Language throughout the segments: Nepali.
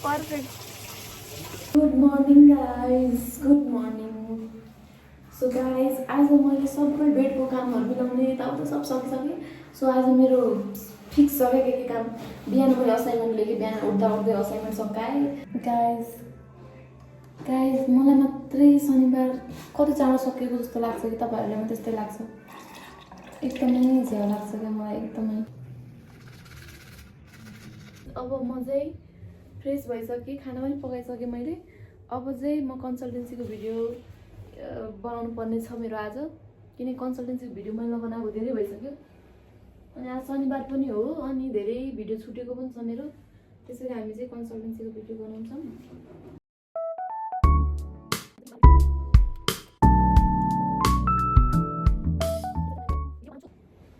Perfect. Good morning guys, good morning. So guys आज मैले सबै बेडको कामहरू मिलाउने यताउता सब सकिसकेँ। सो आज मेरो फिक्स छ क्या के काम। बिहान मैले असाइनमेन्ट लेखेँ, बिहान उठ्दा उठ्दै असाइनमेन्ट सकाएँ। गाइज गाइज मलाई मात्रै शनिबार कति चाँडो सकिएको जस्तो लाग्छ कि तपाईँहरूलाई पनि त्यस्तै लाग्छ? एकदमै झ्याउ लाग्छ क्या मलाई, एकदमै। अब म चाहिँ फ्रेस भइसकेँ, खाना पनि पकाइसकेँ मैले। अब चाहिँ म कन्सल्टेन्सीको भिडियो बनाउनु पर्ने छ मेरो आज, किनकि कन्सल्टेन्सीको भिडियो मैले नबनाएको धेरै भइसक्यो। अनि आज शनिबार पनि हो, अनि धेरै भिडियो छुटेको पनि छ मेरो। त्यसैले हामी चाहिँ कन्सल्टेन्सीको भिडियो बनाउँछौँ।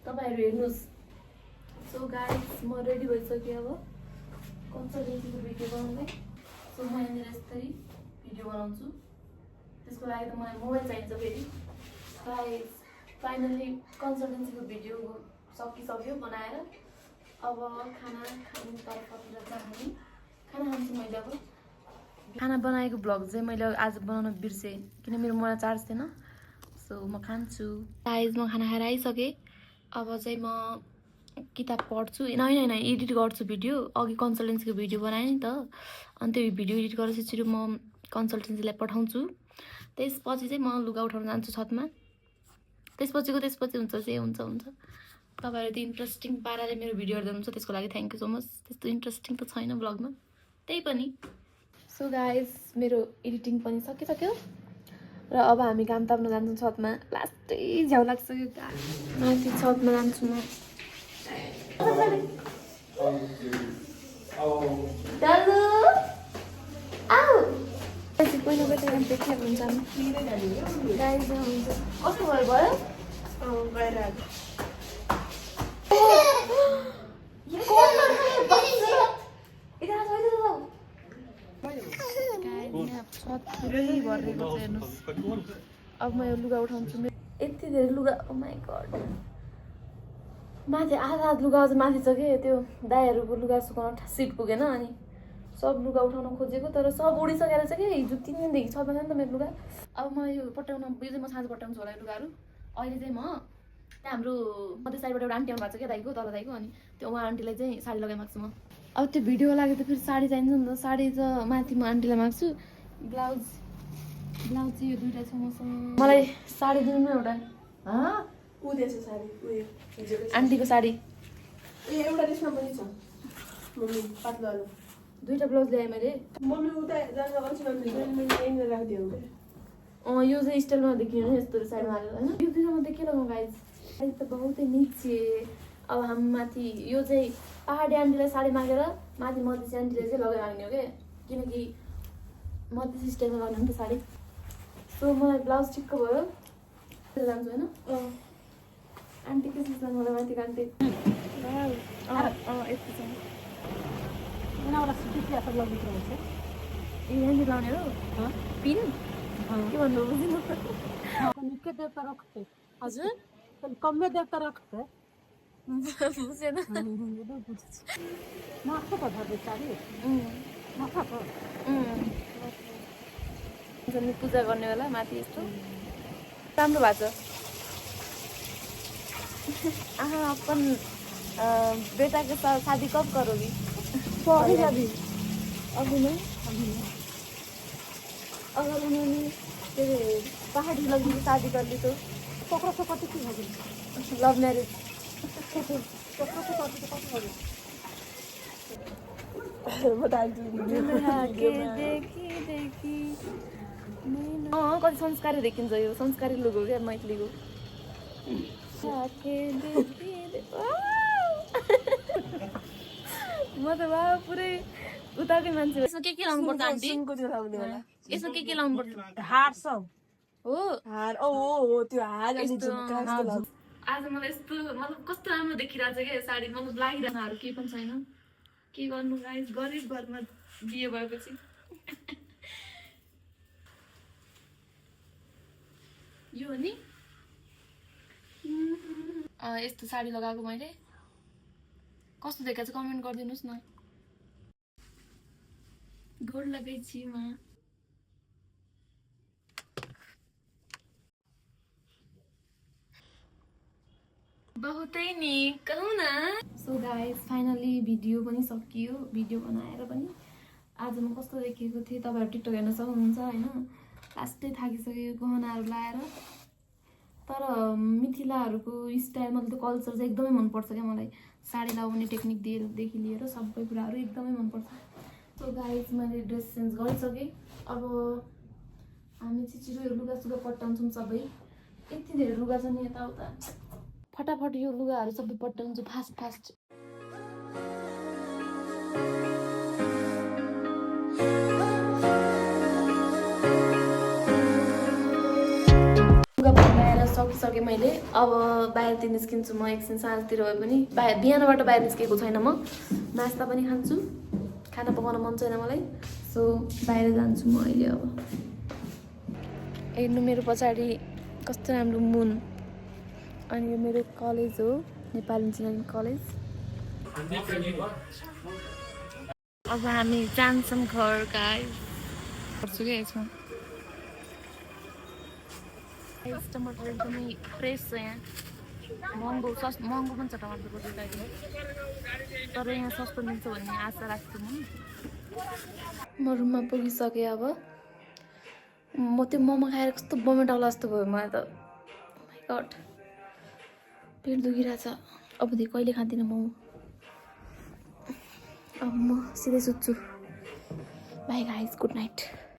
तपाईँहरू हेर्नुहोस्। सो गाइस म रेडी भइसकेँ अब कन्सल्टेन्सीको भिडियो बनाउँदै। सो म यहाँनिर यसरी भिडियो बनाउँछु। त्यसको लागि त मलाई मोबाइल चाहिन्छ फेरि। गाइस फाइनली कन्सल्टेन्सीको भिडियो सकिसक्यो बनाएर। अब खाना खानुतर्फतिर जाने। खाना खान्छु मैले। अब खाना बनाएको भ्लग चाहिँ मैले आज बनाउन बिर्सेँ, किन मेरो मोबाइल चार्ज थिएन। सो म खान्छु। गाइस म खाना खाएर आइसकेँ। अब चाहिँ म किताब पढ्छु, होइन एडिट गर्छु भिडियो। अघि कन्सल्टेन्सीको भिडियो बनाएँ नि त, अनि त्यो भिडियो एडिट गरेर छिटो म कन्सल्टेन्सीलाई पठाउँछु। त्यसपछि चाहिँ म लुगा उठाउन जान्छु छतमा। त्यसपछि हुन्छ जे हुन्छ हुन्छ। तपाईँहरू यति इन्ट्रेस्टिङ पाराले मेरो भिडियो हेर्दै हुनुहुन्छ, त्यसको लागि थ्याङ्क यू सो मच। त्यस्तो इन्ट्रेस्टिङ त छैन ब्लगमा, त्यही पनि। सो गाइस मेरो एडिटिङ पनि सकिसक्यो र अब हामी काम ताप्न जान्छौँ छतमा। लास्टै झ्याउ लाग्छ यो माथि छतमा जान्छु म। दाजु आऊ पहिला बेटा देखिया हुन्छ गाइस हुन्छ। कस्तो भयो पुरै भरेको छ हेर्नुहोस्। अब म यो लुगा उठाउँछु। यति धेरै लुगा, ओ माई गड। माथि आधा लुगा अझ माथि छ कि त्यो दाइहरूको लुगा सुकाउन सिट पुगेन, अनि सब लुगा उठाउन खोजेको तर सब उडिसकेर छ कि हिजो 3 दिनदेखि छ नि त मेरो लुगा। अब म यो पट्याउन, यो चाहिँ म साँझ पट्याउँछु होला यो लुगाहरू। अहिले चाहिँ म त्यहाँ हाम्रो मध्य साइडबाट एउटा आन्टी आउनु भएको छ क्या दाइको, तल दाइको। अनि त्यो उहाँ आन्टीलाई चाहिँ साडी लगाइमाग्छु म। अब त्यो भिडियो लागि त फेरि साडी चाहिन्छ नि त। साडी त माथि म आन्टीलाई माग्छु। ब्लाउज चाहिँ यो दुइटा छ मसँग। मलाई साडी दिनु न एउटा। आन्टीको साडी एउटा त्यसमा पनि छ मम्मी पातलो आलु। दुइटा ब्लाउज ल्याएँ मैले। मम्मी उता जाँदा अल्छी मान्छे मैले यहीँनिर राखिदिएँ के। यो चाहिँ स्टाइलमा देखियो नि यस्तो साइडमा हालेर होइन। यो दुईटामा त के लगाउँ गाइस? साडी त बहुतै निचे। अब हामी माथि यो चाहिँ पहाडी आन्टीलाई साडी मागेर माथि मधेसी आन्टीलाई चाहिँ लगाइमाग्ने हो क्या, किनकि मधेसी स्टाइलमा लगाउने हो नि त साडी। सो मलाई ब्लाउज ठिक्क भयो, जान्छु होइन। आन्टी के छ मलाई माथिको आन्टी? यस्तो छ यहाँनिर लाउने हो पिन। के भन्नु बुझिनु? निकै देवता रखते हजुर कम्मे देवता रखते बुझेन। माथो पो छ बेचारी माथा पो पूजा गर्ने बेला माथि यस्तो राम्रो भएको छ। आहा अपन बेटा के साथ शादी कब करोगी? अभी शादी अभी नहीं। अगर उन्होंने तेरे पहाड़ी लड़की की शादी कर ली तो पकड़ो से कति की होगी लव मैरिज। पकड़ो से कति तो कति होगी कति संस्कारी देखिन्छ यो। संस्कारी लुग हो क्या मैथिलीको। म त बा पुरै उताकै मान्छे। यसमा के लाउनु पर्छ आन्टी? यसमा के लाउनु पर्छ? हार सब हो हार ओ त्यो हार अनि झुमका जस्तो लाग्छ। आज मलाई यस्तो मतलब कस्तो राम्रो देखिरहेको छ क्या साडी। मतलब लागिरहेको केही पनि छैन। के गर्नु गाइस, गरिब घरमा बिहे भएपछि। यो हो नि यस्तो साडी लगाएको मैले। कस्तो देखाएको छ कमेन्ट गरिदिनुहोस् न। गोड लगै छी म बहुतै नि कहौ न। सो गाइस फाइनली भिडियो पनि सकियो। भिडियो बनाएर पनि आज म कस्तो देखिएको थिएँ तपाईँहरू टिकटक हेर्न सक्नुहुन्छ होइन। लास्टै थाकिसक्यो गहनाहरू लाएर। तर मिथिलाहरूको स्टाइल मतलब कल्चर चाहिँ एकदमै मनपर्छ क्या मलाई। साडी लगाउने टेक्निकदेखि लिएर सबै कुराहरू एकदमै मनपर्छ। सो गाइस मैले ड्रेस चेन्ज गरिसकेँ। अब हामी चाहिँ छिटो लुगासुगा पट्टाउँछौँ सबै। यति धेरै लुगा छ नि यताउता। फटाफट यो लुगाहरू सबै पट्टाउँछु फास्ट फास्ट। लुगा पट्टाएर सकिसकेँ मैले। अब बाहिरतिर निस्किन्छु म एकछिन साँझतिर भए पनि। बिहानबाट बाहिर निस्केको छैन म। नास्ता पनि खान्छु। खाना पकाउन मन छैन मलाई। सो बाहिर जान्छु म अहिले। अब हेर्नु मेरो पछाडि कस्तो राम्रो मुन। अनि यो मेरो कलेज हो, नेपाल इन्जिनियरिङ कलेज। अब हामी जान्छौँ घर गाइस। गर्छु क्या यसमा। टमाटर एकदमै फ्रेस छ यहाँ। महँगो पनि छ टमाटरको दुईवटा। तर यहाँ सस्तो मिल्छ भन्ने आशा राख्छु म रुममा पुगिसकेँ। अब म त्यो मोमो खाएर कस्तो बमिट आउला जस्तो भयो मलाई त। माइ गड पेट दुखिरहेछ। अबदेखि कहिले खाँदिनँ मोमो। अब म सिधै सुत्छु। By guys, good night.